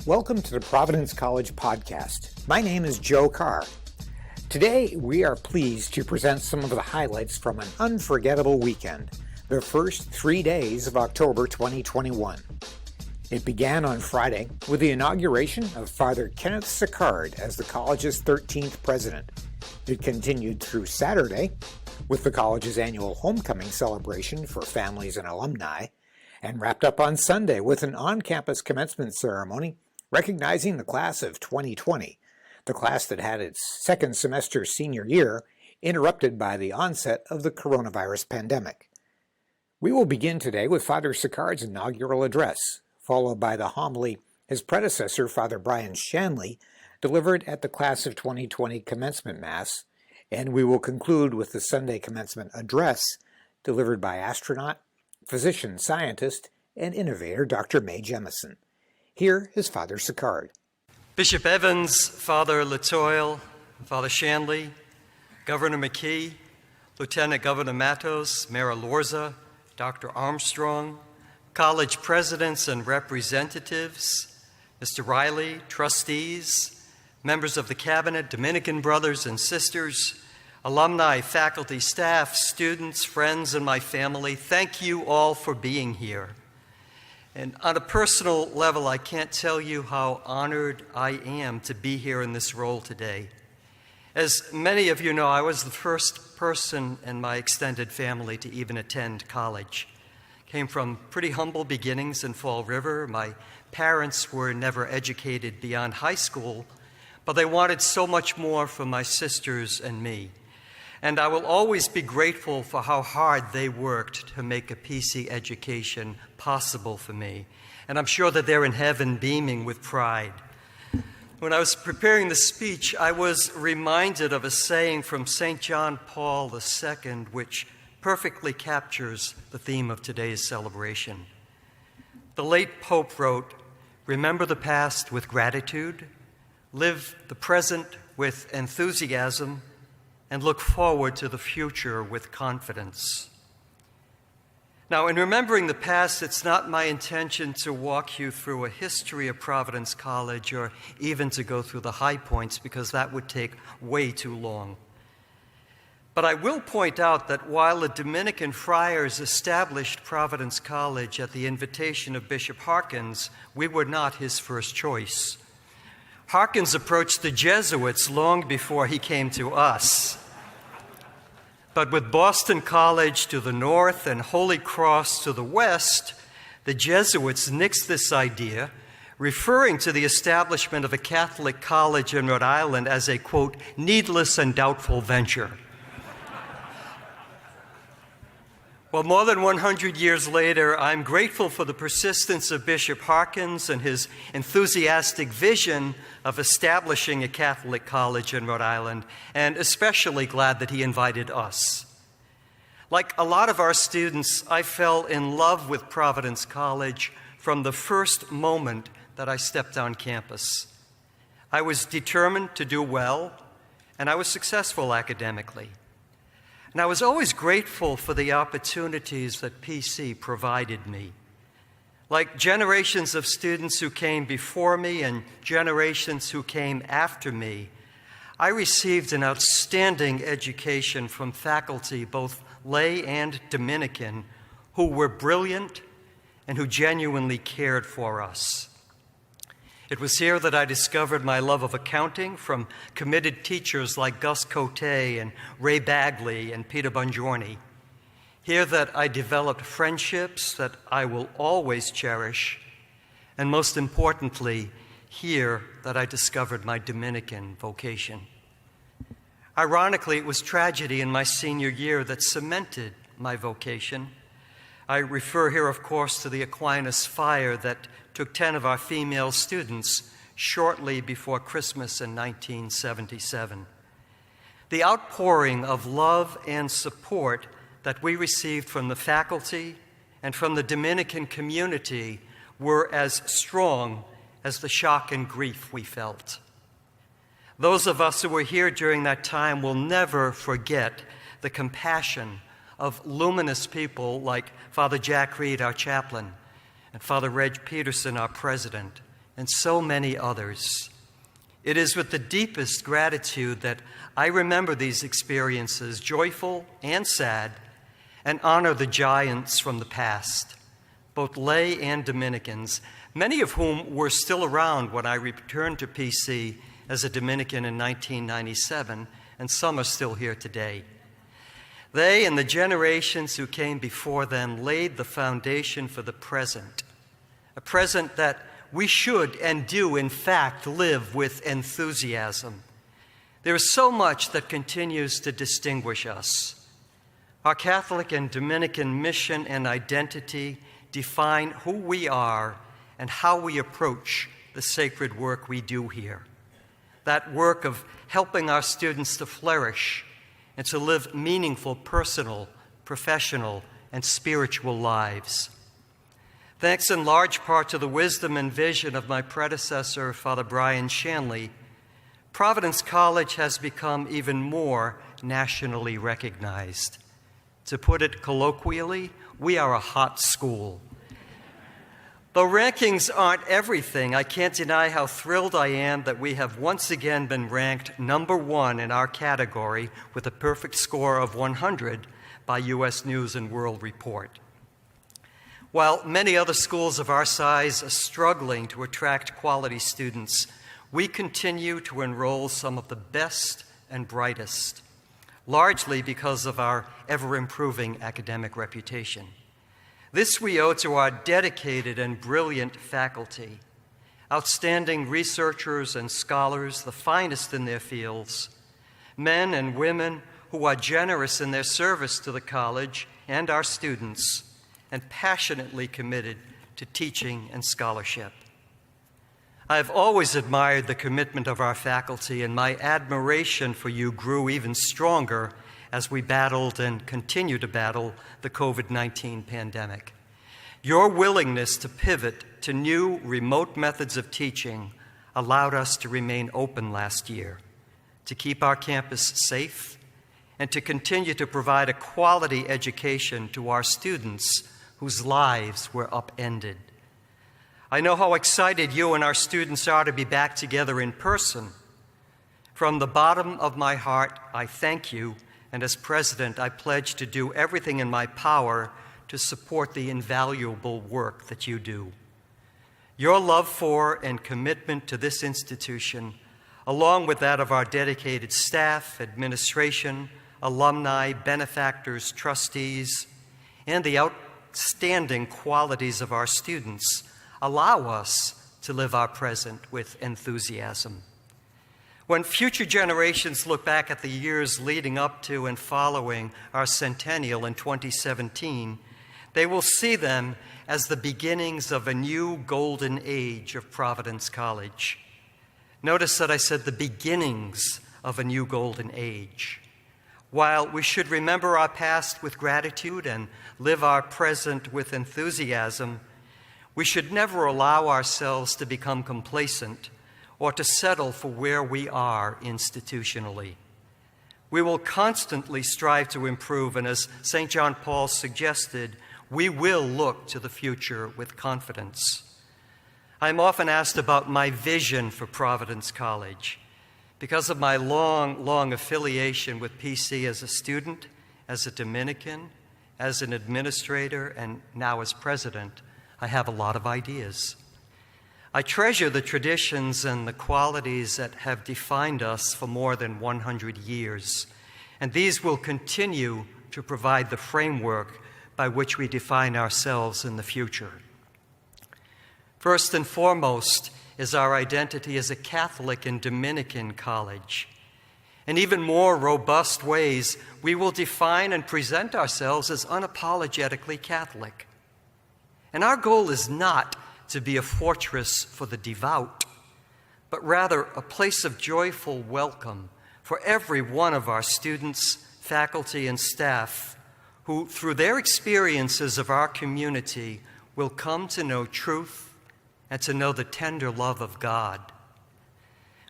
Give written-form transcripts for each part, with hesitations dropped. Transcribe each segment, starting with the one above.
Welcome to the Providence College podcast. My name is Joe Carr. Today, we are pleased to present some of the highlights from an unforgettable weekend, the first 3 days of October 2021. It began on Friday with the inauguration of Father Kenneth Sicard as the college's 13th president. It continued through Saturday with the college's annual homecoming celebration for families and alumni, and wrapped up on Sunday with an on-campus commencement ceremony recognizing the class of 2020, the class that had its second semester senior year interrupted by the onset of the coronavirus pandemic. We will begin today with Father Sicard's inaugural address, followed by the homily his predecessor, Father Brian Shanley, delivered at the class of 2020 commencement mass, and we will conclude with the Sunday commencement address delivered by astronaut, physician scientist, and innovator Dr. Mae Jemison. Here is Father Sicard. Bishop Evans, Father Latoile, Father Shanley, Governor McKee, Lieutenant Governor Matos, Mayor Lorza, Dr. Armstrong, college presidents and representatives, Mr. Riley, trustees, members of the cabinet, Dominican brothers and sisters, alumni, faculty, staff, students, friends, and my family, thank you all for being here. And on a personal level, I can't tell you how honored I am to be here in this role today. As many of you know, I was the first person in my extended family to even attend college. Came from pretty humble beginnings in Fall River. My parents were never educated beyond high school, but they wanted so much more for my sisters and me. And I will always be grateful for how hard they worked to make a PC education possible for me. And I'm sure that they're in heaven beaming with pride. When I was preparing the speech, I was reminded of a saying from St. John Paul II, which perfectly captures the theme of today's celebration. The late Pope wrote, "Remember the past with gratitude, live the present with enthusiasm, and look forward to the future with confidence." Now, in remembering the past, it's not my intention to walk you through a history of Providence College or even to go through the high points, because that would take way too long. But I will point out that while the Dominican friars established Providence College at the invitation of Bishop Harkins, we were not his first choice. Harkins approached the Jesuits long before he came to us. But with Boston College to the north and Holy Cross to the west, the Jesuits nixed this idea, referring to the establishment of a Catholic college in Rhode Island as a, quote, needless and doubtful venture. Well, more than 100 years later, I'm grateful for the persistence of Bishop Harkins and his enthusiastic vision of establishing a Catholic college in Rhode Island, and especially glad that he invited us. Like a lot of our students, I fell in love with Providence College from the first moment that I stepped on campus. I was determined to do well, and I was successful academically. And I was always grateful for the opportunities that PC provided me. Like generations of students who came before me and generations who came after me, I received an outstanding education from faculty, both lay and Dominican, who were brilliant and who genuinely cared for us. It was here that I discovered my love of accounting from committed teachers like Gus Cote and Ray Bagley and Peter Bongiorni. Here that I developed friendships that I will always cherish. And most importantly, here that I discovered my Dominican vocation. Ironically, it was tragedy in my senior year that cemented my vocation. I refer here, of course, to the Aquinas fire that took 10 of our female students shortly before Christmas in 1977. The outpouring of love and support that we received from the faculty and from the Dominican community were as strong as the shock and grief we felt. Those of us who were here during that time will never forget the compassion of luminous people like Father Jack Reed, our chaplain, and Father Reg Peterson, our president, and so many others. It is with the deepest gratitude that I remember these experiences, joyful and sad, and honor the giants from the past, both lay and Dominicans, many of whom were still around when I returned to PC as a Dominican in 1997, and some are still here today. They and the generations who came before them laid the foundation for the present, a present that we should and do, in fact, live with enthusiasm. There is so much that continues to distinguish us. Our Catholic and Dominican mission and identity define who we are and how we approach the sacred work we do here. That work of helping our students to flourish and to live meaningful personal, professional, and spiritual lives. Thanks in large part to the wisdom and vision of my predecessor, Father Brian Shanley, Providence College has become even more nationally recognized. To put it colloquially, we are a hot school. Though rankings aren't everything, I can't deny how thrilled I am that we have once again been ranked number 1 in our category with a perfect score of 100 by U.S. News and World Report. While many other schools of our size are struggling to attract quality students, we continue to enroll some of the best and brightest, largely because of our ever-improving academic reputation. This we owe to our dedicated and brilliant faculty, outstanding researchers and scholars, the finest in their fields, men and women who are generous in their service to the college and our students, and passionately committed to teaching and scholarship. I have always admired the commitment of our faculty, and my admiration for you grew even stronger as we battled and continue to battle the COVID-19 pandemic. Your willingness to pivot to new remote methods of teaching allowed us to remain open last year, to keep our campus safe, and to continue to provide a quality education to our students whose lives were upended. I know how excited you and our students are to be back together in person. From the bottom of my heart, I thank you, and as president, I pledge to do everything in my power to support the invaluable work that you do. Your love for and commitment to this institution, along with that of our dedicated staff, administration, alumni, benefactors, trustees, and the outstanding qualities of our students, allow us to live our present with enthusiasm. When future generations look back at the years leading up to and following our centennial in 2017, they will see them as the beginnings of a new golden age of Providence College. Notice that I said the beginnings of a new golden age. While we should remember our past with gratitude and live our present with enthusiasm, we should never allow ourselves to become complacent or to settle for where we are institutionally. We will constantly strive to improve, and as St. John Paul suggested, we will look to the future with confidence. I'm often asked about my vision for Providence College. Because of my long affiliation with PC as a student, as a Dominican, as an administrator, and now as president, I have a lot of ideas. I treasure the traditions and the qualities that have defined us for more than 100 years, and these will continue to provide the framework by which we define ourselves in the future. First and foremost is our identity as a Catholic and Dominican college. In even more robust ways, we will define and present ourselves as unapologetically Catholic. And our goal is not to be a fortress for the devout, but rather a place of joyful welcome for every one of our students, faculty, and staff who, through their experiences of our community, will come to know truth and to know the tender love of God.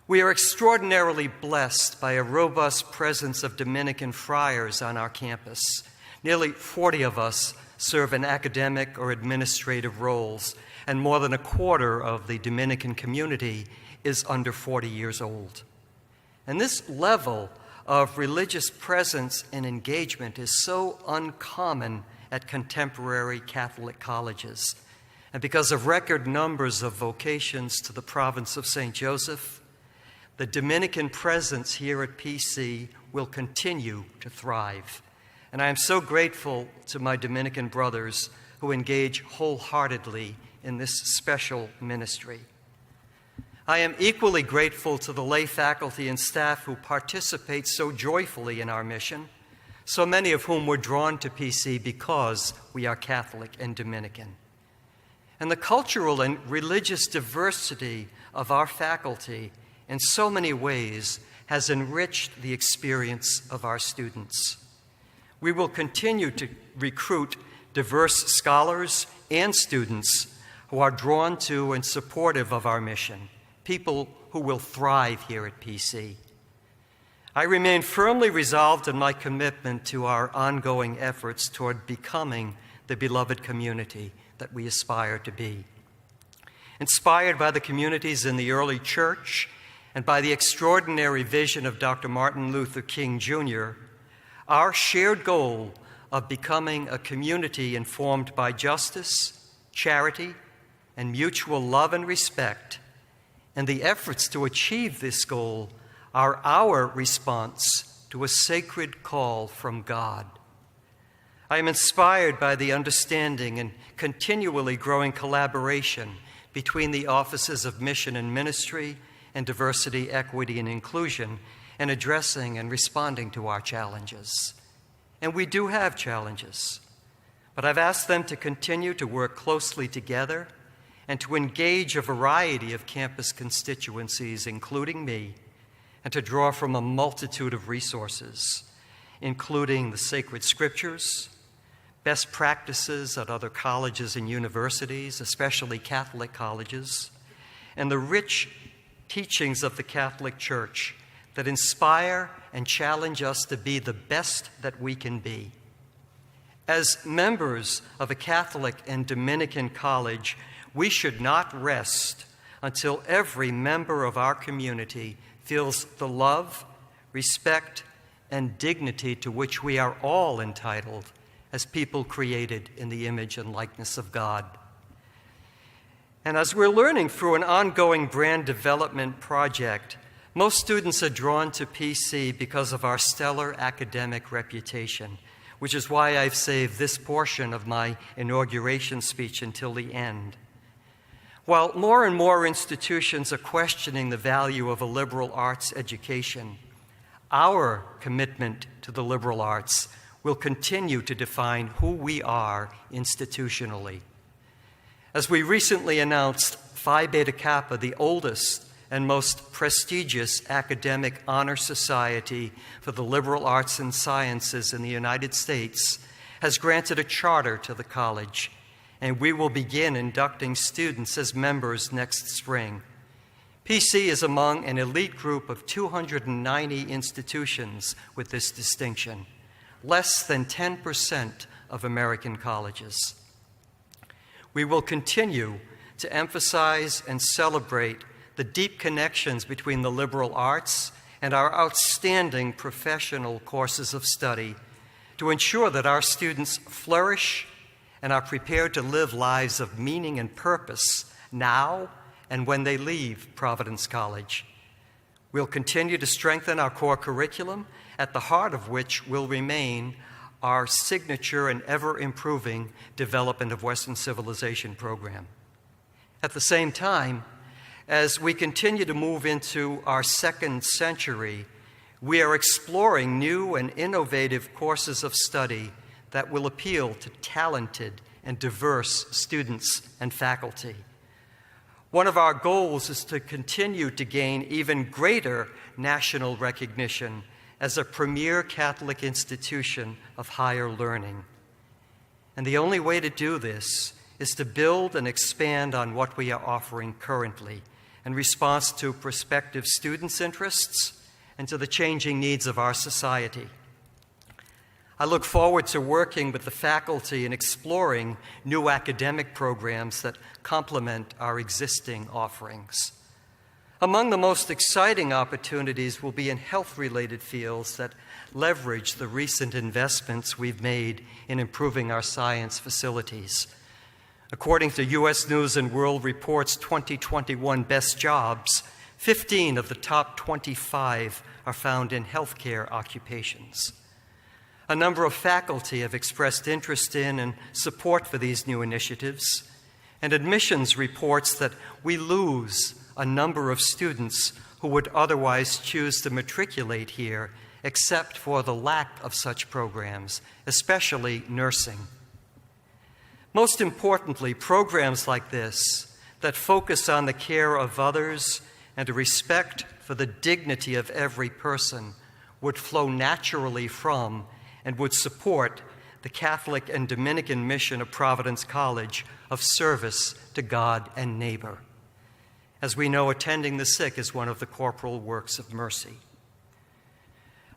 We are extraordinarily blessed by a robust presence of Dominican friars on our campus. Nearly 40 of us serve in academic or administrative roles, and more than a quarter of the Dominican community is under 40 years old. And this level of religious presence and engagement is so uncommon at contemporary Catholic colleges. And because of record numbers of vocations to the province of St. Joseph, the Dominican presence here at PC will continue to thrive. And I am so grateful to my Dominican brothers who engage wholeheartedly in this special ministry. I am equally grateful to the lay faculty and staff who participate so joyfully in our mission, so many of whom were drawn to PC because we are Catholic and Dominican. And the cultural and religious diversity of our faculty in so many ways has enriched the experience of our students. We will continue to recruit diverse scholars and students who are drawn to and supportive of our mission, people who will thrive here at PC. I remain firmly resolved in my commitment to our ongoing efforts toward becoming the beloved community that we aspire to be. Inspired by the communities in the early church and by the extraordinary vision of Dr. Martin Luther King Jr., our shared goal of becoming a community informed by justice, charity, and mutual love and respect, and the efforts to achieve this goal are our response to a sacred call from God. I am inspired by the understanding and continually growing collaboration between the offices of mission and ministry and diversity, equity, and inclusion in addressing and responding to our challenges. And we do have challenges, but I've asked them to continue to work closely together and to engage a variety of campus constituencies, including me, and to draw from a multitude of resources, including the sacred scriptures, best practices at other colleges and universities, especially Catholic colleges, and the rich teachings of the Catholic Church that inspire and challenge us to be the best that we can be. As members of a Catholic and Dominican college, we should not rest until every member of our community feels the love, respect, and dignity to which we are all entitled as people created in the image and likeness of God. And as we're learning through an ongoing brand development project, most students are drawn to PC because of our stellar academic reputation, which is why I've saved this portion of my inauguration speech until the end. While more and more institutions are questioning the value of a liberal arts education, our commitment to the liberal arts will continue to define who we are institutionally. As we recently announced, Phi Beta Kappa, the oldest and most prestigious academic honor society for the liberal arts and sciences in the United States, has granted a charter to the college, and we will begin inducting students as members next spring. PC is among an elite group of 290 institutions with this distinction, less than 10% of American colleges. We will continue to emphasize and celebrate the deep connections between the liberal arts and our outstanding professional courses of study to ensure that our students flourish and are prepared to live lives of meaning and purpose now and when they leave Providence College. We'll continue to strengthen our core curriculum, at the heart of which will remain our signature and ever-improving Development of Western Civilization program. At the same time, as we continue to move into our second century, we are exploring new and innovative courses of study that will appeal to talented and diverse students and faculty. One of our goals is to continue to gain even greater national recognition as a premier Catholic institution of higher learning. And the only way to do this is to build and expand on what we are offering currently in response to prospective students' interests and to the changing needs of our society. I look forward to working with the faculty and exploring new academic programs that complement our existing offerings. Among the most exciting opportunities will be in health-related fields that leverage the recent investments we've made in improving our science facilities. According to U.S. News & World Report's 2021 Best Jobs, 15 of the top 25 are found in healthcare occupations. A number of faculty have expressed interest in and support for these new initiatives, and admissions reports that we lose a number of students who would otherwise choose to matriculate here except for the lack of such programs, especially nursing. Most importantly, programs like this that focus on the care of others and a respect for the dignity of every person would flow naturally from and would support the Catholic and Dominican mission of Providence College of service to God and neighbor. As we know, attending the sick is one of the corporal works of mercy.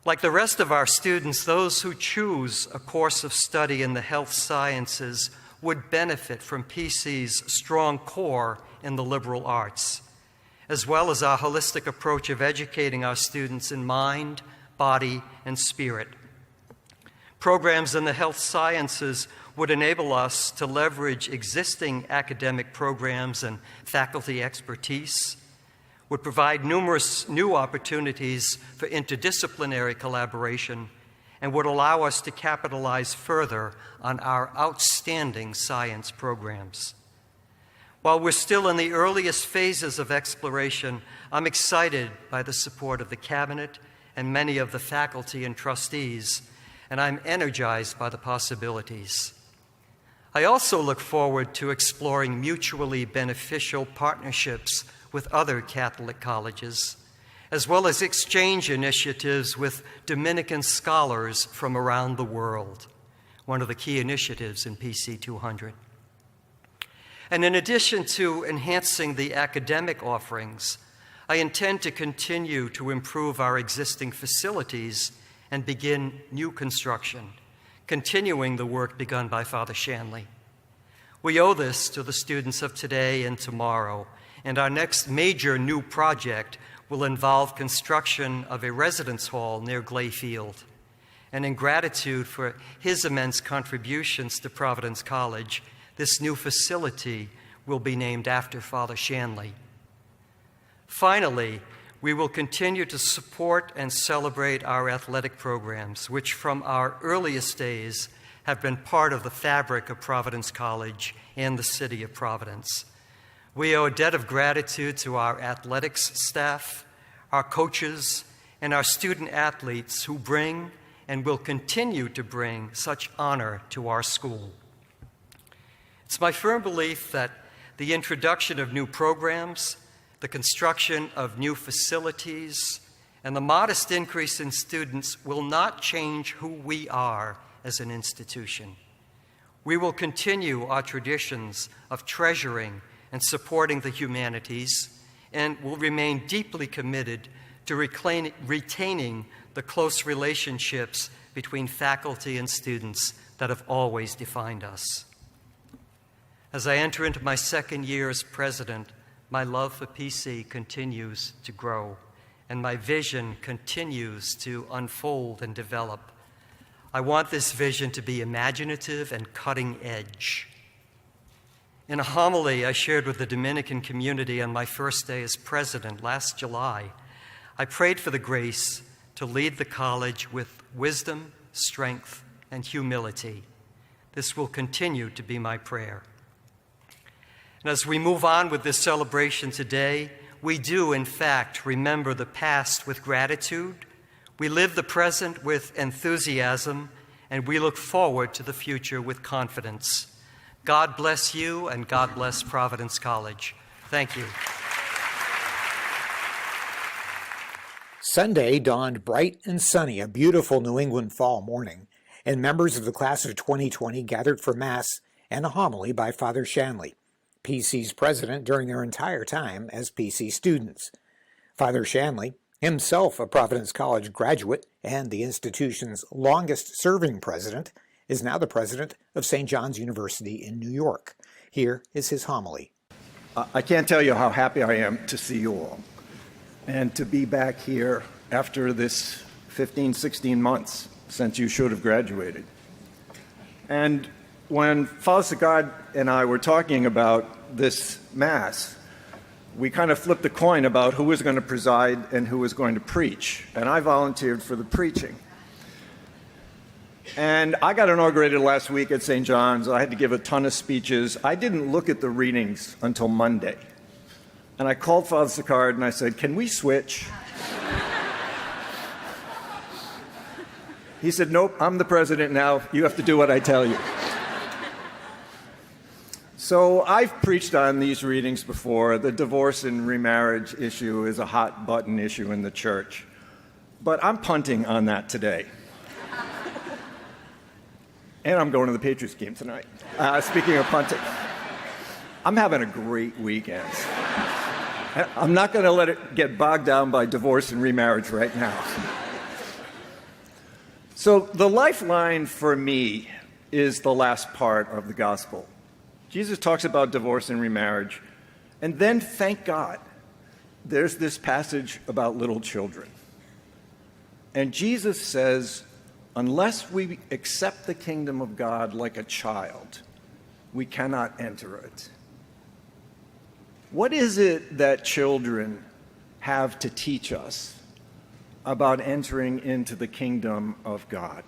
Like the rest of our students, those who choose a course of study in the health sciences would benefit from PC's strong core in the liberal arts, as well as our holistic approach of educating our students in mind, body, and spirit. Programs in the health sciences would enable us to leverage existing academic programs and faculty expertise, would provide numerous new opportunities for interdisciplinary collaboration, and would allow us to capitalize further on our outstanding science programs. While we're still in the earliest phases of exploration, I'm excited by the support of the Cabinet and many of the faculty and trustees, and I'm energized by the possibilities. I also look forward to exploring mutually beneficial partnerships with other Catholic colleges, as well as exchange initiatives with Dominican scholars from around the world, one of the key initiatives in PC 200. And in addition to enhancing the academic offerings, I intend to continue to improve our existing facilities and begin new construction, continuing the work begun by Father Shanley. We owe this to the students of today and tomorrow, and our next major new project will involve construction of a residence hall near Glay Field. And in gratitude for his immense contributions to Providence College, this new facility will be named after Father Shanley. Finally, we will continue to support and celebrate our athletic programs, which from our earliest days have been part of the fabric of Providence College and the city of Providence. We owe a debt of gratitude to our athletics staff, our coaches, and our student athletes who bring and will continue to bring such honor to our school. It's my firm belief that the introduction of new programs, the construction of new facilities, and the modest increase in students will not change who we are as an institution. We will continue our traditions of treasuring and supporting the humanities, and will remain deeply committed to retaining the close relationships between faculty and students that have always defined us. As I enter into my second year as president, my love for PC continues to grow, and my vision continues to unfold and develop. I want this vision to be imaginative and cutting edge. In a homily I shared with the Dominican community on my first day as president last July, I prayed for the grace to lead the college with wisdom, strength, and humility. This will continue to be my prayer. And as we move on with this celebration today, we do, in fact, remember the past with gratitude, we live the present with enthusiasm, and we look forward to the future with confidence. God bless you, and God bless Providence College. Thank you. Sunday dawned bright and sunny, a beautiful New England fall morning, and members of the class of 2020 gathered for Mass and a homily by Father Shanley, PC's president during their entire time as PC students. Father Shanley, Himself a Providence College graduate and the institution's longest-serving president, is now the president of St. John's University in New York. Here is his homily. I can't tell you how happy I am to see you all and to be back here after this 15, 16 months since you should have graduated. And when Father Sicard and I were talking about this Mass, we kind of flipped a coin about who was going to preside and who was going to preach. And I volunteered for the preaching. And I got inaugurated last week at St. John's. I had to give a ton of speeches. I didn't look at the readings until Monday. And I called Father Sicard and I said, "Can we switch?" He said, "Nope, I'm the president now. You have to do what I tell you." So I've preached on these readings before. The divorce and remarriage issue is a hot button issue in the church. But I'm punting on that today. And I'm going to the Patriots game tonight. Speaking of punting, I'm having a great weekend. I'm not going to let it get bogged down by divorce and remarriage right now. So the lifeline for me is the last part of the gospel. Jesus talks about divorce and remarriage, and then, thank God, there's this passage about little children. And Jesus says, unless we accept the kingdom of God like a child, we cannot enter it. What is it that children have to teach us about entering into the kingdom of God?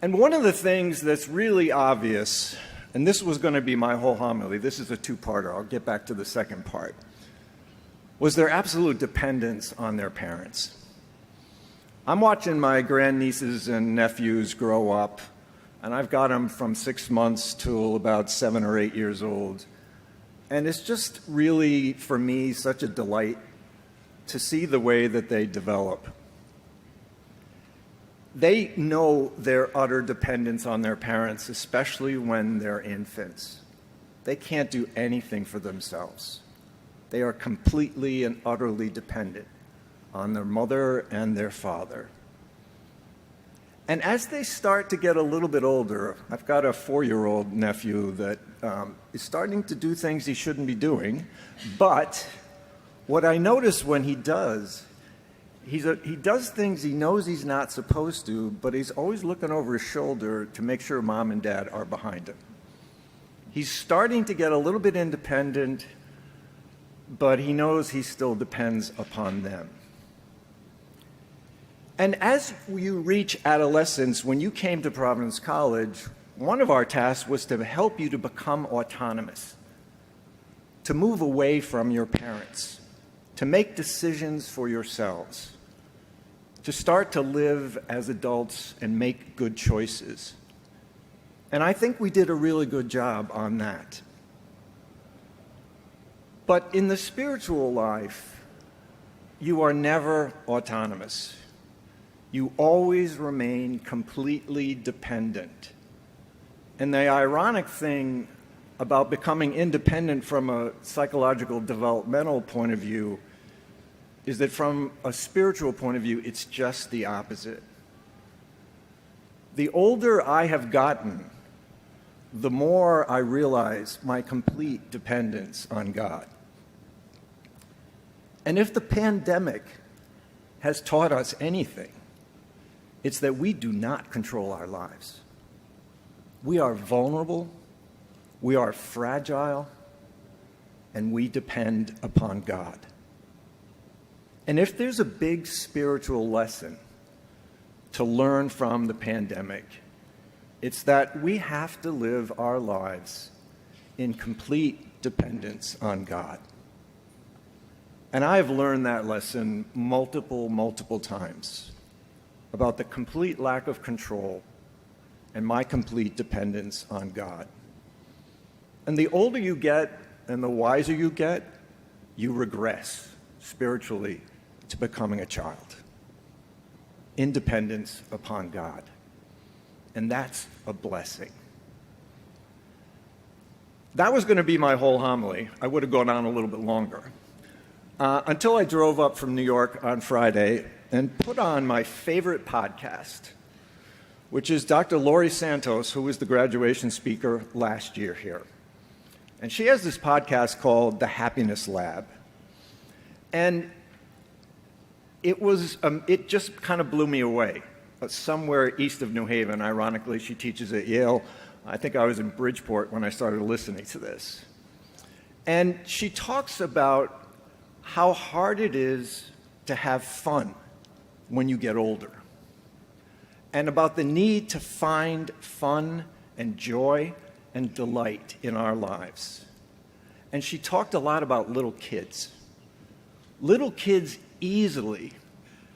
And one of the things that's really obvious, and this was going to be my whole homily, this is a two-parter, I'll get back to the second part, was their absolute dependence on their parents. I'm watching my grandnieces and nephews grow up, and I've got them from 6 months to about 7 or 8 years old. And it's just really, for me, such a delight to see the way that they develop. They know their utter dependence on their parents, especially when they're infants. They can't do anything for themselves. They are completely and utterly dependent on their mother and their father. And as they start to get a little bit older, I've got a 4-year-old nephew that is starting to do things he shouldn't be doing, but what I notice when he does, he does things he knows he's not supposed to, but he's always looking over his shoulder to make sure mom and dad are behind him. He's starting to get a little bit independent, but he knows he still depends upon them. And as you reach adolescence, when you came to Providence College, one of our tasks was to help you to become autonomous, to move away from your parents, to make decisions for yourselves, to start to live as adults and make good choices. And I think we did a really good job on that. But in the spiritual life, you are never autonomous. You always remain completely dependent. And the ironic thing about becoming independent from a psychological developmental point of view is that from a spiritual point of view, it's just the opposite. The older I have gotten, the more I realize my complete dependence on God. And if the pandemic has taught us anything, it's that we do not control our lives. We are vulnerable, we are fragile, and we depend upon God. And if there's a big spiritual lesson to learn from the pandemic, it's that we have to live our lives in complete dependence on God. And I've learned that lesson multiple times about the complete lack of control and my complete dependence on God. And the older you get and the wiser you get, you regress spiritually to becoming a child. Independence upon God. And that's a blessing. That was going to be my whole homily. I would have gone on a little bit longer. until I drove up from New York on Friday and put on my favorite podcast, which is Dr. Laurie Santos, who was the graduation speaker last year here. And she has this podcast called The Happiness Lab. And it just kind of blew me away. Somewhere east of New Haven, ironically, she teaches at Yale. I think I was in Bridgeport when I started listening to this. And she talks about how hard it is to have fun when you get older, and about the need to find fun and joy and delight in our lives. And she talked a lot about little kids. Little kids easily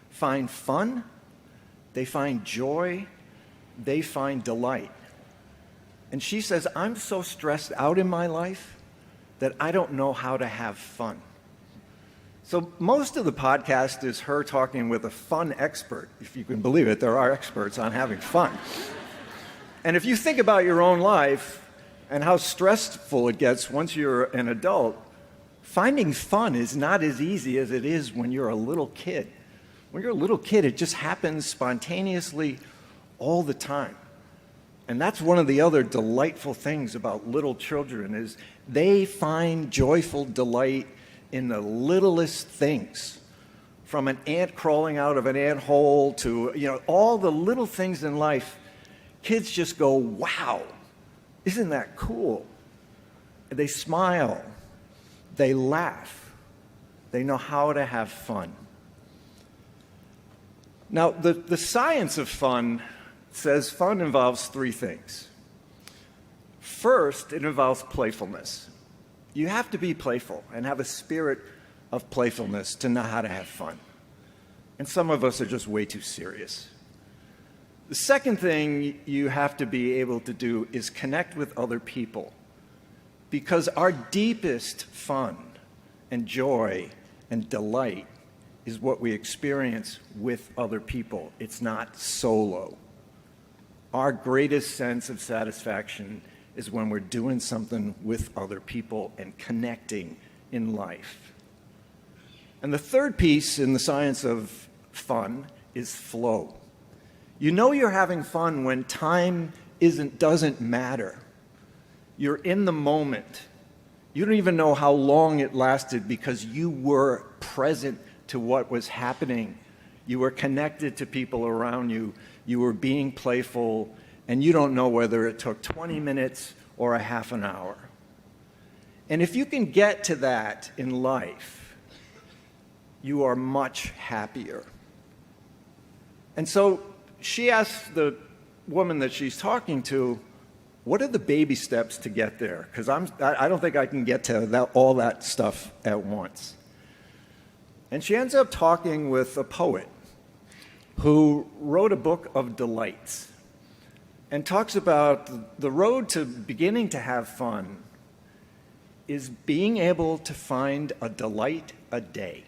find fun, they find joy, they find delight. And she says, I'm so stressed out in my life that I don't know how to have fun. So most of the podcast is her talking with a fun expert. If you can believe it, there are experts on having fun. And if you think about your own life and how stressful it gets once you're an adult, finding fun is not as easy as it is when you're a little kid. When you're a little kid, it just happens spontaneously all the time. And that's one of the other delightful things about little children is they find joyful delight in the littlest things, from an ant crawling out of an ant hole to, all the little things in life. Kids just go, wow, isn't that cool? They smile, they laugh, they know how to have fun. Now, the science of fun says fun involves three things. First, it involves playfulness. You have to be playful and have a spirit of playfulness to know how to have fun. And some of us are just way too serious. The second thing you have to be able to do is connect with other people, because our deepest fun and joy and delight is what we experience with other people. It's not solo. Our greatest sense of satisfaction is when we're doing something with other people and connecting in life. And the third piece in the science of fun is flow. You know you're having fun when time doesn't matter. You're in the moment. You don't even know how long it lasted because you were present to what was happening. You were connected to people around you. You were being playful, and you don't know whether it took 20 minutes or a half an hour. And if you can get to that in life, you are much happier. And so she asked the woman that she's talking to, what are the baby steps to get there? Because I don't think I can get to all that stuff at once. And she ends up talking with a poet who wrote a book of delights and talks about the road to beginning to have fun is being able to find a delight a day.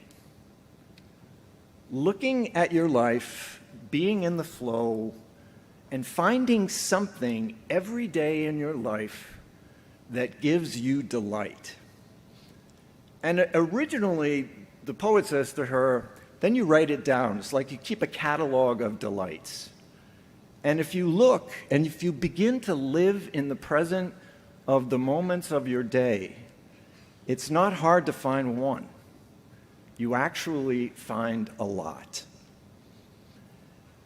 Looking at your life, being in the flow, and finding something every day in your life that gives you delight. And originally, the poet says to her, then you write it down. It's like you keep a catalog of delights. And if you look and if you begin to live in the present of the moments of your day, it's not hard to find one. You actually find a lot.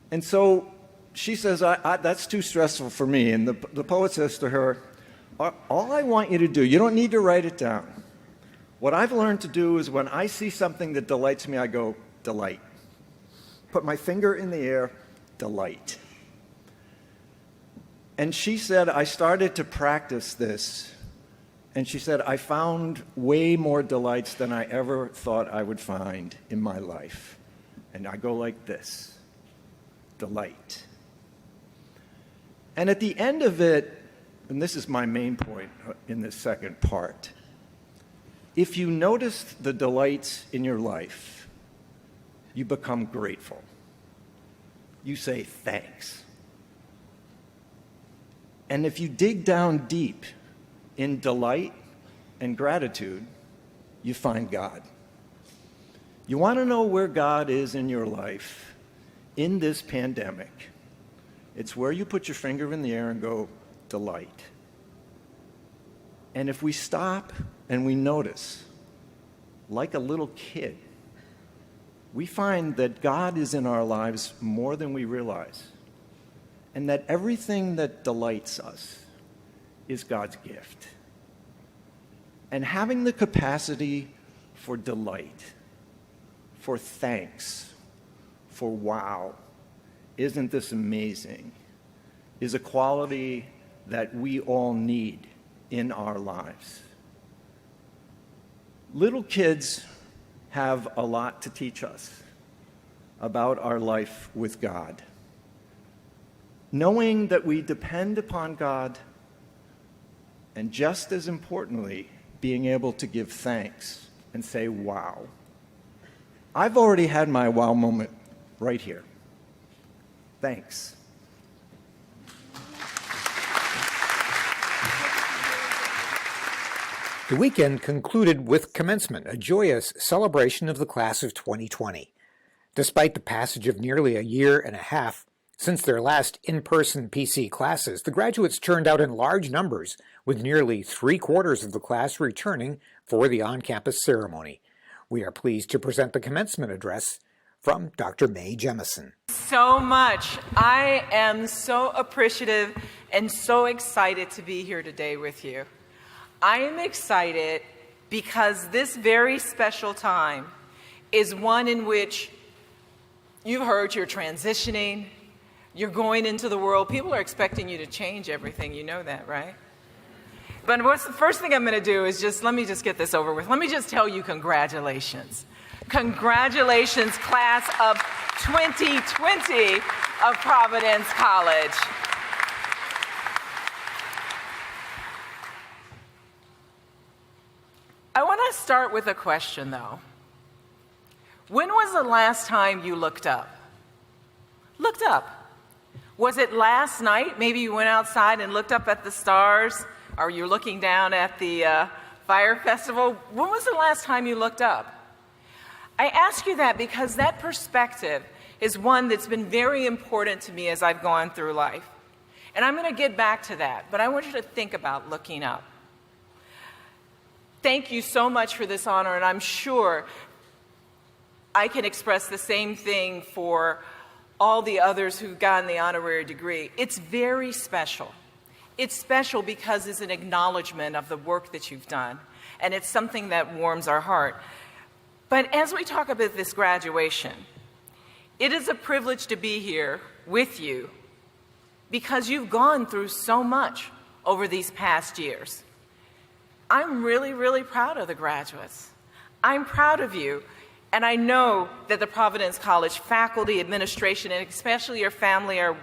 And so she says, that's too stressful for me. And the poet says to her, all I want you to do, you don't need to write it down. What I've learned to do is when I see something that delights me, I go, delight. Put my finger in the air, delight. And she said, I started to practice this. And she said, I found way more delights than I ever thought I would find in my life. And I go like this, delight. And at the end of it, and this is my main point in this second part, if you notice the delights in your life, you become grateful. You say thanks. And if you dig down deep in delight and gratitude, you find God. You want to know where God is in your life in this pandemic? It's where you put your finger in the air and go, delight. And if we stop and we notice, like a little kid, we find that God is in our lives more than we realize, and that everything that delights us is God's gift. And having the capacity for delight, for thanks, for wow, isn't this amazing, is a quality that we all need in our lives. Little kids have a lot to teach us about our life with God. Knowing that we depend upon God, and just as importantly, being able to give thanks and say, wow. I've already had my wow moment right here. Thanks. The weekend concluded with commencement, a joyous celebration of the class of 2020. Despite the passage of nearly a year and a half since their last in-person PC classes, the graduates turned out in large numbers, with nearly 3/4 of the class returning for the on-campus ceremony. We are pleased to present the commencement address from Dr. Mae Jemison. So much. I am so appreciative and so excited to be here today with you. I am excited because this very special time is one in which you've heard you're transitioning, you're going into the world. People are expecting you to change everything. You know that, right? But what's the first thing I'm going to do is let me just get this over with. Let me just tell you congratulations. Congratulations, class of 2020 of Providence College. I want to start with a question, though. When was the last time you looked up? Looked up. Was it last night? Maybe you went outside and looked up at the stars, or you're looking down at the fire festival. When was the last time you looked up? I ask you that because that perspective is one that's been very important to me as I've gone through life. And I'm going to get back to that, but I want you to think about looking up. Thank you so much for this honor, and I'm sure I can express the same thing for all the others who've gotten the honorary degree. It's very special. It's special because it's an acknowledgement of the work that you've done, and it's something that warms our heart. But as we talk about this graduation, it is a privilege to be here with you because you've gone through so much over these past years. I'm really, really proud of the graduates. I'm proud of you, and I know that the Providence College faculty, administration, and especially your family are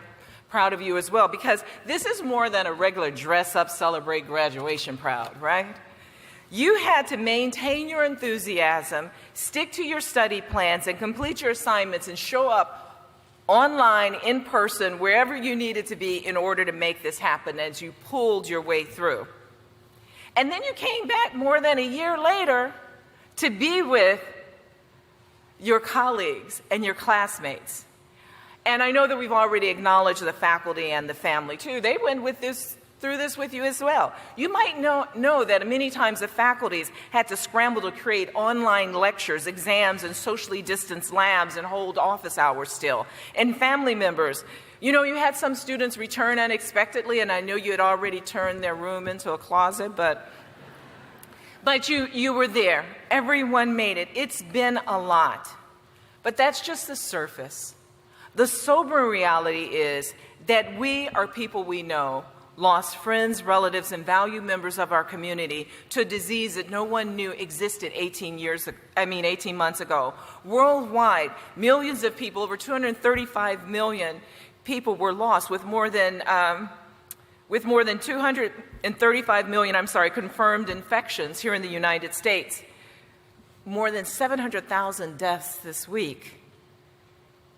proud of you as well, because this is more than a regular dress up, celebrate graduation proud, right? You had to maintain your enthusiasm, stick to your study plans, and complete your assignments and show up online, in person, wherever you needed to be in order to make this happen as you pulled your way through. And then you came back more than a year later to be with your colleagues and your classmates. And I know that we've already acknowledged the faculty and the family too. They went through this with you as well. You might know that many times the faculties had to scramble to create online lectures, exams, and socially distanced labs and hold office hours still. And family members, you know, you had some students return unexpectedly, and I know you had already turned their room into a closet, but you were there. Everyone made it. It's been a lot. But that's just the surface. The sober reality is that we are people we know, lost friends, relatives, and valued members of our community to a disease that no one knew existed 18 months ago. Worldwide, millions of people, over 235 million people were lost, with more than 235 million, confirmed infections here in the United States. More than 700,000 deaths this week.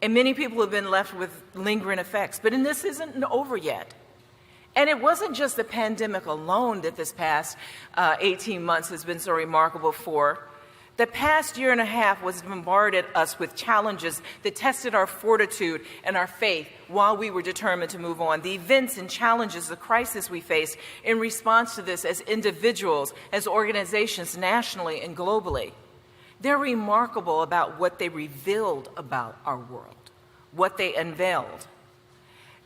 And many people have been left with lingering effects. But this isn't over yet. And it wasn't just the pandemic alone that this past 18 months has been so remarkable for. The past year and a half was bombarded us with challenges that tested our fortitude and our faith while we were determined to move on. The events and challenges, the crisis we faced in response to this as individuals, as organizations nationally and globally, they're remarkable about what they revealed about our world, what they unveiled.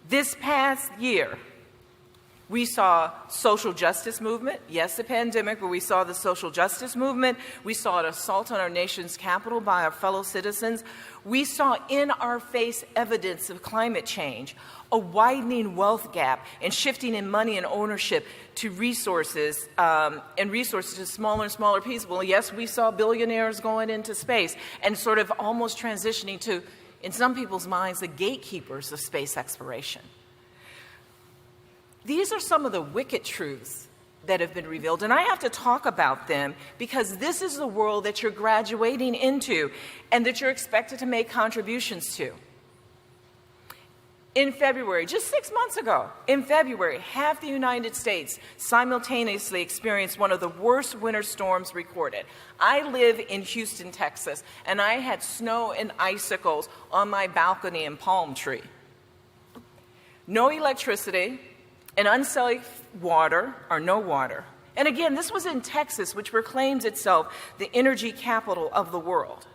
This past year, we saw social justice movement. Yes, the pandemic, but we saw the social justice movement. We saw an assault on our nation's capital by our fellow citizens. We saw in our face evidence of climate change, a widening wealth gap and shifting in money and ownership to resources and resources to smaller and smaller people. Yes, we saw billionaires going into space and sort of almost transitioning to, in some people's minds, the gatekeepers of space exploration. These are some of the wicked truths that have been revealed, and I have to talk about them because this is the world that you're graduating into and that you're expected to make contributions to. In February, just 6 months ago, in February, half the United States simultaneously experienced one of the worst winter storms recorded. I live in Houston, Texas, and I had snow and icicles on my balcony and palm tree. No electricity, and unsafe water, or no water. And again, this was in Texas, which proclaims itself the energy capital of the world.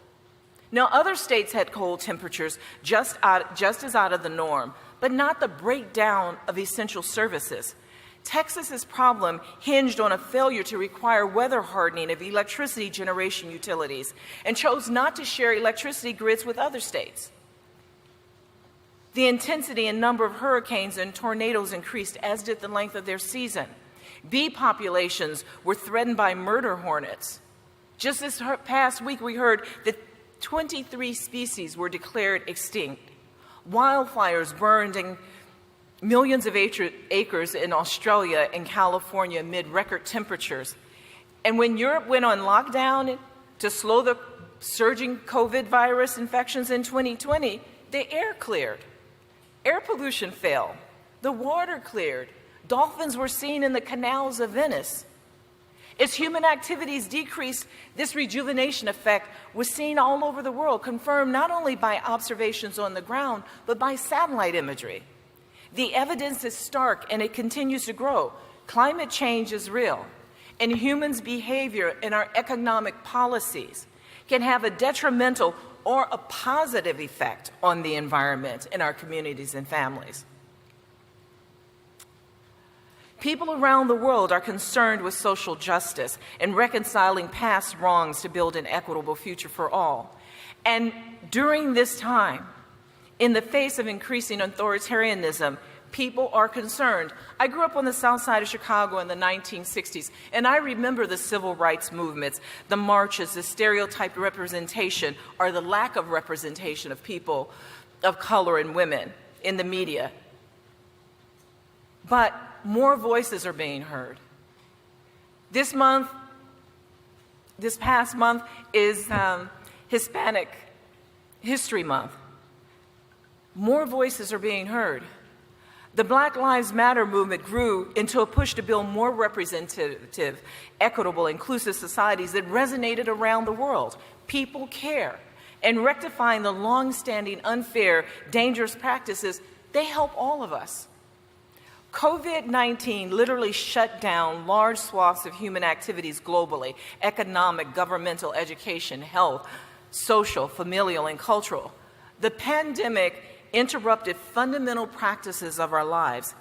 Now, other states had cold temperatures just as out of the norm, but not the breakdown of essential services. Texas's problem hinged on a failure to require weather hardening of electricity generation utilities and chose not to share electricity grids with other states. The intensity and number of hurricanes and tornadoes increased, as did the length of their season. Bee populations were threatened by murder hornets. Just this past week, we heard that 23 species were declared extinct. Wildfires burned in millions of acres in Australia and California amid record temperatures. And when Europe went on lockdown to slow the surging COVID virus infections in 2020, the air cleared. Air pollution fell. The water cleared. Dolphins were seen in the canals of Venice. As human activities decreased, this rejuvenation effect was seen all over the world, confirmed not only by observations on the ground, but by satellite imagery. The evidence is stark, and it continues to grow. Climate change is real, and humans' behavior and our economic policies can have a detrimental or a positive effect on the environment in our communities and families. People around the world are concerned with social justice and reconciling past wrongs to build an equitable future for all. And during this time, in the face of increasing authoritarianism, people are concerned. I grew up on the south side of Chicago in the 1960s, and I remember the civil rights movements, the marches, the stereotyped representation or the lack of representation of people of color and women in the media. But more voices are being heard. This past month is Hispanic History Month. More voices are being heard. The Black Lives Matter movement grew into a push to build more representative, equitable, inclusive societies that resonated around the world. People care. And rectifying the long-standing, unfair, dangerous practices, they help all of us. COVID-19 literally shut down large swaths of human activities globally: economic, governmental, education, health, social, familial, and cultural. The pandemic interrupted fundamental practices of our lives.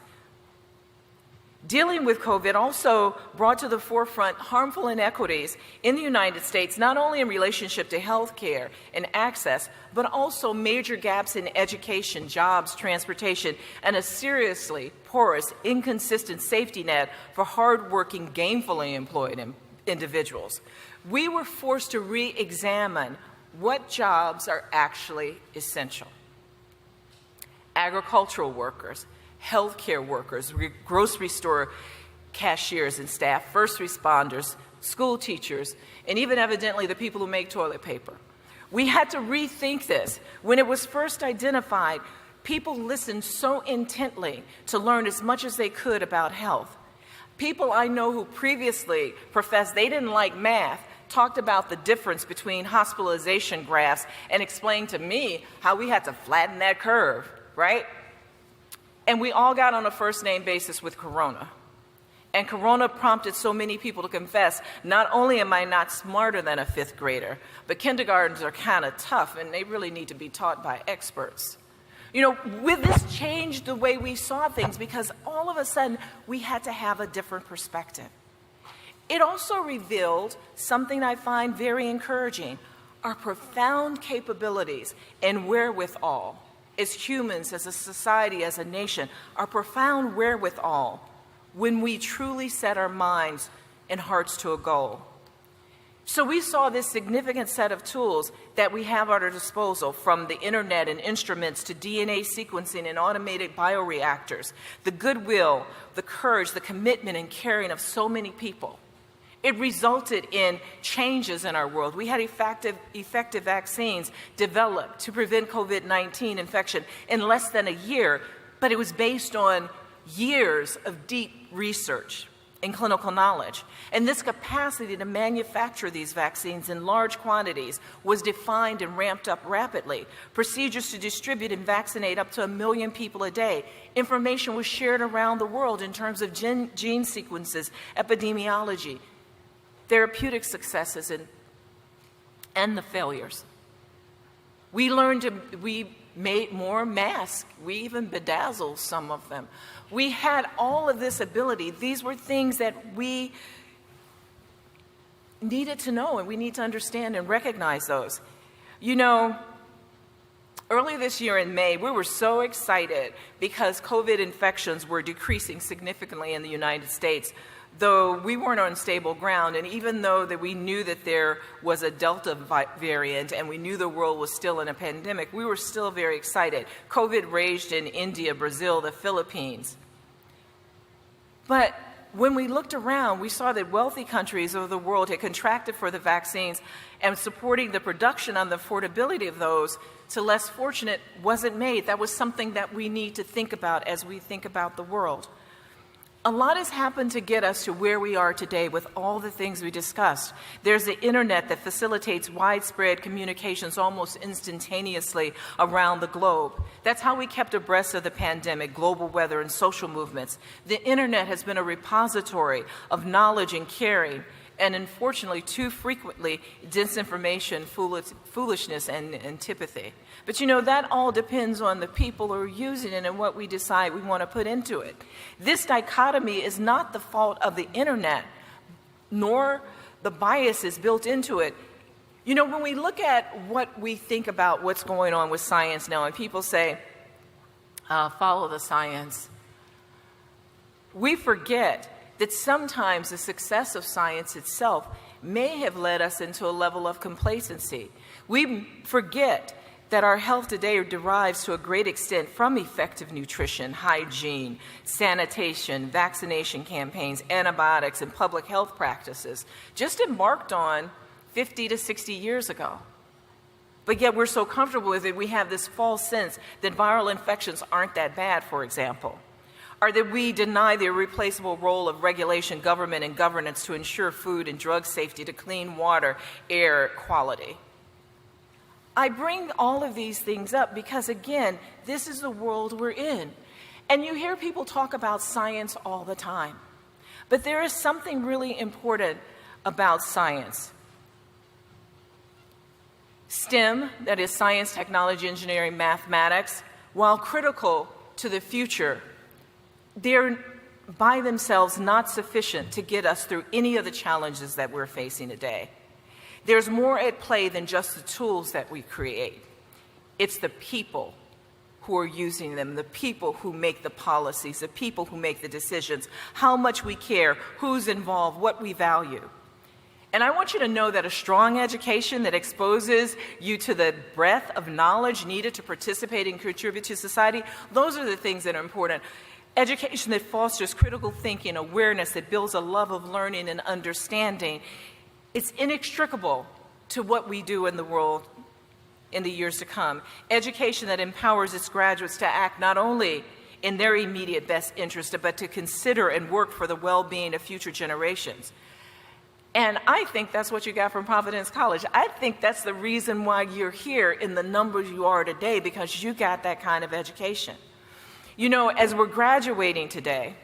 Dealing with COVID also brought to the forefront harmful inequities in the United States, not only in relationship to health care and access, but also major gaps in education, jobs, transportation, and a seriously porous, inconsistent safety net for hardworking, gainfully employed individuals. We were forced to re-examine what jobs are actually essential. Agricultural workers, healthcare workers, grocery store cashiers and staff, first responders, school teachers, and even evidently the people who make toilet paper. We had to rethink this. When it was first identified, people listened so intently to learn as much as they could about health. People I know who previously professed they didn't like math talked about the difference between hospitalization graphs and explained to me how we had to flatten that curve, right? And we all got on a first-name basis with Corona. And Corona prompted so many people to confess, not only am I not smarter than a fifth grader, but kindergartens are kind of tough and they really need to be taught by experts. You know, with this changed the way we saw things because all of a sudden we had to have a different perspective. It also revealed something I find very encouraging, our profound capabilities and wherewithal as humans, as a society, as a nation, our profound wherewithal when we truly set our minds and hearts to a goal. So we saw this significant set of tools that we have at our disposal, from the internet and instruments to DNA sequencing and automated bioreactors, the goodwill, the courage, the commitment and caring of so many people. It resulted in changes in our world. We had effective vaccines developed to prevent COVID-19 infection in less than a year, but it was based on years of deep research and clinical knowledge. And this capacity to manufacture these vaccines in large quantities was defined and ramped up rapidly. Procedures to distribute and vaccinate up to 1 million people a day. Information was shared around the world in terms of gene sequences, epidemiology, therapeutic successes, and the failures. We made more masks. We even bedazzled some of them. We had all of this ability. These were things that we needed to know, and we need to understand and recognize those. You know, early this year in May, we were so excited because COVID infections were decreasing significantly in the United States, though we weren't on stable ground, and even though that we knew that there was a Delta variant and we knew the world was still in a pandemic, we were still very excited. COVID raged in India, Brazil, the Philippines. But when we looked around, we saw that wealthy countries of the world had contracted for the vaccines, and supporting the production and the affordability of those to less fortunate wasn't made. That was something that we need to think about as we think about the world. A lot has happened to get us to where we are today with all the things we discussed. There's the internet that facilitates widespread communications almost instantaneously around the globe. That's how we kept abreast of the pandemic, global weather, and social movements. The internet has been a repository of knowledge and caring, and unfortunately, too frequently, disinformation, foolishness, and antipathy. But you know, that all depends on the people who are using it and what we decide we want to put into it. This dichotomy is not the fault of the internet, nor the biases built into it. You know, when we look at what we think about what's going on with science now, and people say, follow the science, we forget that sometimes the success of science itself may have led us into a level of complacency. We forget that our health today derives to a great extent from effective nutrition, hygiene, sanitation, vaccination campaigns, antibiotics, and public health practices, just embarked on 50 to 60 years ago. But yet we're so comfortable with it, we have this false sense that viral infections aren't that bad, for example, or that we deny the irreplaceable role of regulation, government, and governance to ensure food and drug safety, to clean water, air quality. I bring all of these things up because, again, this is the world we're in. And you hear people talk about science all the time. But there is something really important about science. STEM, that is science, technology, engineering, mathematics, while critical to the future, they're by themselves not sufficient to get us through any of the challenges that we're facing today. There's more at play than just the tools that we create. It's the people who are using them, the people who make the policies, the people who make the decisions, how much we care, who's involved, what we value. And I want you to know that a strong education that exposes you to the breadth of knowledge needed to participate and contribute to society, those are the things that are important. Education that fosters critical thinking, awareness, that builds a love of learning and understanding, it's inextricable to what we do in the world in the years to come. Education that empowers its graduates to act not only in their immediate best interest, but to consider and work for the well-being of future generations. And I think that's what you got from Providence College. I think that's the reason why you're here in the numbers you are today, because you got that kind of education. You know, as we're graduating today,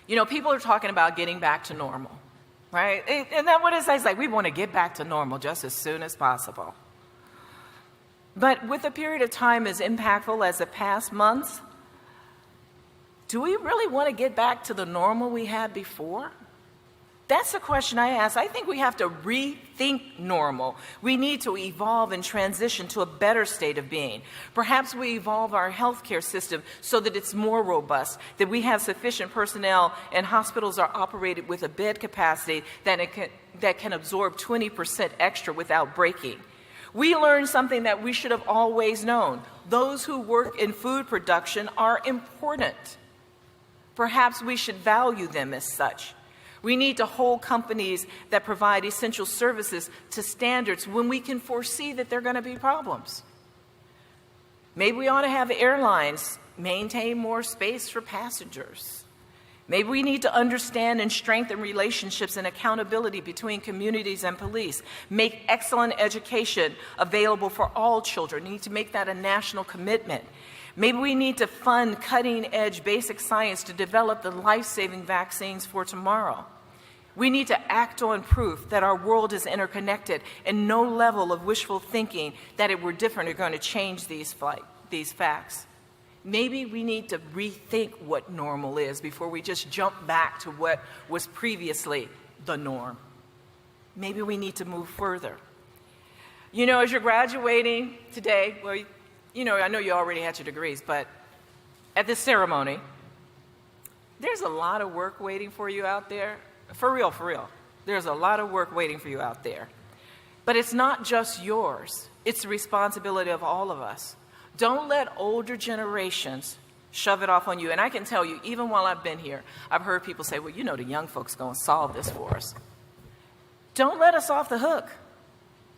you know, people are talking about getting back to normal, right? And that what it says, like, we want to get back to normal just as soon as possible. But with a period of time as impactful as the past months, do we really want to get back to the normal we had before? That's the question I ask. I think we have to rethink normal. We need to evolve and transition to a better state of being. Perhaps we evolve our healthcare system so that it's more robust, that we have sufficient personnel and hospitals are operated with a bed capacity that can absorb 20% extra without breaking. We learned something that we should have always known. Those who work in food production are important. Perhaps we should value them as such. We need to hold companies that provide essential services to standards when we can foresee that there are going to be problems. Maybe we ought to have airlines maintain more space for passengers. Maybe we need to understand and strengthen relationships and accountability between communities and police. Make excellent education available for all children. We need to make that a national commitment. Maybe we need to fund cutting-edge basic science to develop the life-saving vaccines for tomorrow. We need to act on proof that our world is interconnected, and no level of wishful thinking that it were different are going to change these facts. Maybe we need to rethink what normal is before we just jump back to what was previously the norm. Maybe we need to move further. You know, as you're graduating today, well, you know, I know you already had your degrees, but at this ceremony, there's a lot of work waiting for you out there. For real, for real. There's a lot of work waiting for you out there. But it's not just yours. It's the responsibility of all of us. Don't let older generations shove it off on you. And I can tell you, even while I've been here, I've heard people say, well, you know, the young folks are going to solve this for us. Don't let us off the hook.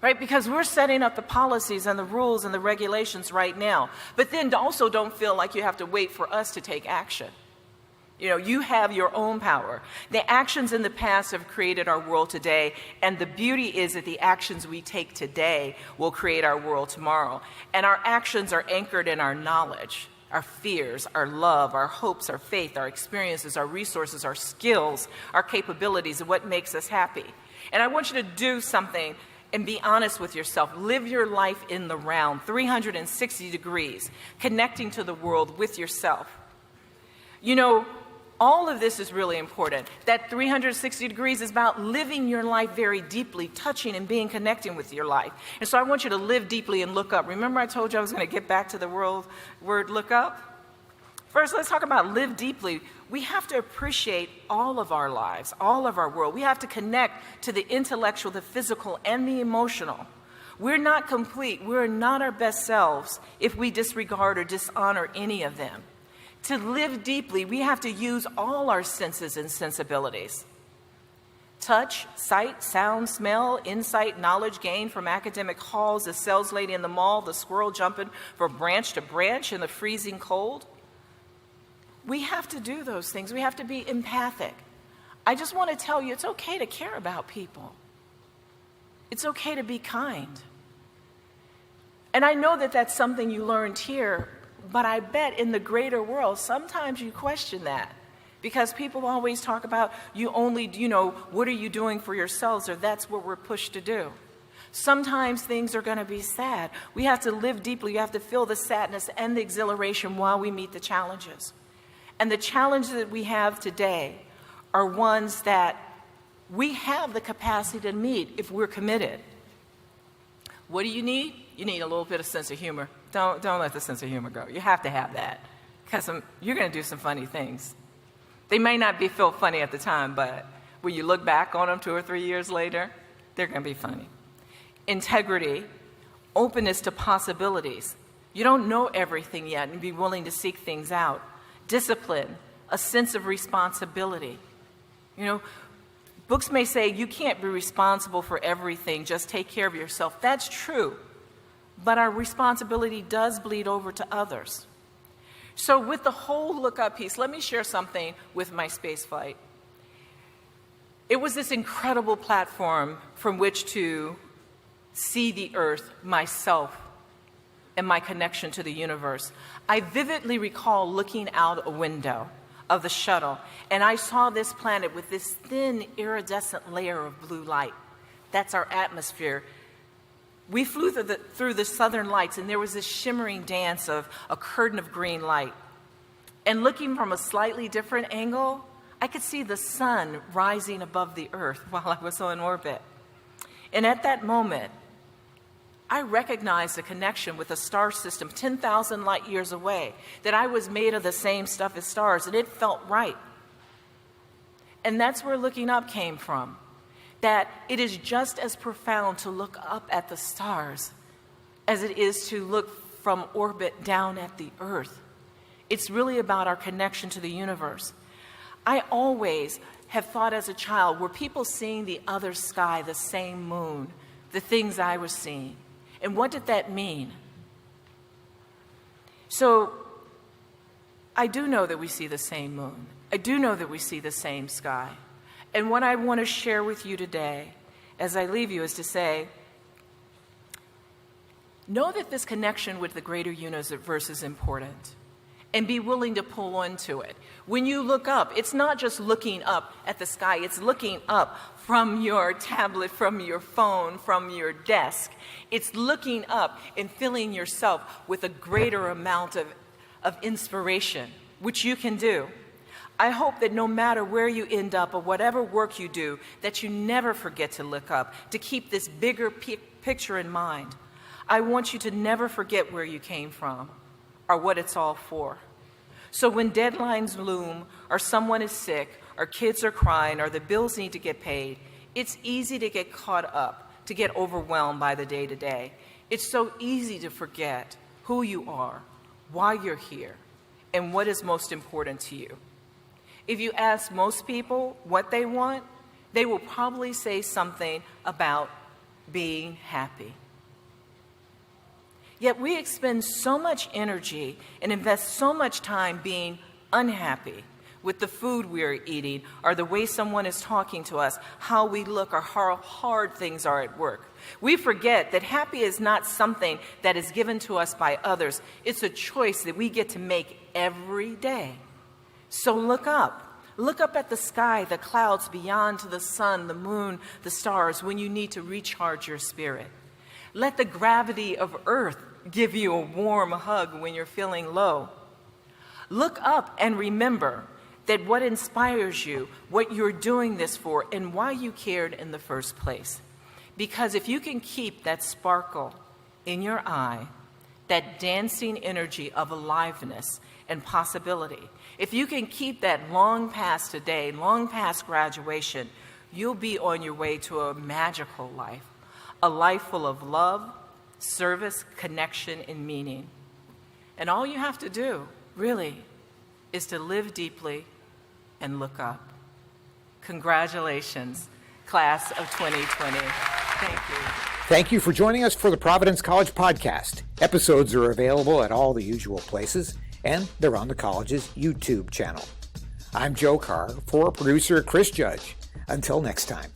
Right? Because we're setting up the policies and the rules and the regulations right now. But then also don't feel like you have to wait for us to take action. You know, you have your own power. The actions in the past have created our world today, and the beauty is that the actions we take today will create our world tomorrow. And our actions are anchored in our knowledge, our fears, our love, our hopes, our faith, our experiences, our resources, our skills, our capabilities, and what makes us happy. And I want you to do something and be honest with yourself. Live your life in the round, 360 degrees, connecting to the world with yourself. You know, all of this is really important. That 360 degrees is about living your life very deeply, touching and being connecting with your life. And so I want you to live deeply and look up. Remember I told you I was going to get back to the word look up? First, let's talk about live deeply. We have to appreciate all of our lives, all of our world. We have to connect to the intellectual, the physical, and the emotional. We're not complete. We're not our best selves if we disregard or dishonor any of them. To live deeply, we have to use all our senses and sensibilities. Touch, sight, sound, smell, insight, knowledge gained from academic halls, the sales lady in the mall, the squirrel jumping from branch to branch in the freezing cold. We have to do those things. We have to be empathic. I just want to tell you, it's okay to care about people. It's okay to be kind. And I know that that's something you learned here, but I bet in the greater world, sometimes you question that. Because people always talk about you only, what are you doing for yourselves, or that's what we're pushed to do. Sometimes things are going to be sad. We have to live deeply. You have to feel the sadness and the exhilaration while we meet the challenges. And the challenges that we have today are ones that we have the capacity to meet if we're committed. What do you need? You need a little bit of sense of humor. Don't let the sense of humor go. You have to have that, because you're going to do some funny things. They may not feel funny at the time, but when you look back on them 2 or 3 years later, they're going to be funny. Integrity, openness to possibilities. You don't know everything yet, and be willing to seek things out. Discipline, a sense of responsibility. Books may say you can't be responsible for everything, just take care of yourself. That's true, but our responsibility does bleed over to others. So with the whole look up piece, let me share something with my space flight. It was this incredible platform from which to see the earth, myself, and my connection to the universe. I vividly recall looking out a window of the shuttle, and I saw this planet with this thin, iridescent layer of blue light. That's our atmosphere. We flew through the southern lights, and there was this shimmering dance of a curtain of green light. And looking from a slightly different angle, I could see the sun rising above the earth while I was in orbit. And at that moment, I recognized a connection with a star system 10,000 light years away, that I was made of the same stuff as stars, and it felt right. And that's where looking up came from, that it is just as profound to look up at the stars as it is to look from orbit down at the earth. It's really about our connection to the universe. I always have thought as a child, were people seeing the other sky, the same moon, the things I was seeing? And what did that mean? So I do know that we see the same moon. I do know that we see the same sky. And what I want to share with you today, as I leave you, is to say, know that this connection with the greater universe is important, and be willing to pull into it. When you look up, it's not just looking up at the sky, it's looking up from your tablet, from your phone, from your desk. It's looking up and filling yourself with a greater amount of inspiration, which you can do. I hope that no matter where you end up or whatever work you do, that you never forget to look up, to keep this bigger picture in mind. I want you to never forget where you came from or what it's all for. So when deadlines loom, or someone is sick, or kids are crying, or the bills need to get paid, it's easy to get caught up, to get overwhelmed by the day-to-day. It's so easy to forget who you are, why you're here, and what is most important to you. If you ask most people what they want, they will probably say something about being happy. Yet we expend so much energy and invest so much time being unhappy with the food we are eating, or the way someone is talking to us, how we look, or how hard things are at work. We forget that happy is not something that is given to us by others. It's a choice that we get to make every day. So look up. Look up at the sky, the clouds beyond to the sun, the moon, the stars, when you need to recharge your spirit. Let the gravity of Earth give you a warm hug when you're feeling low. Look up and remember that what inspires you, what you're doing this for, and why you cared in the first place. Because if you can keep that sparkle in your eye, that dancing energy of aliveness and possibility, if you can keep that long past today, long past graduation, you'll be on your way to a magical life, a life full of love, service, connection, and meaning. And all you have to do, really, is to live deeply and look up. Congratulations, class of 2020. Thank you. Thank you for joining us for the Providence College podcast. Episodes are available at all the usual places, and they're on the college's YouTube channel. I'm Joe Carr for producer Chris Judge. Until next time.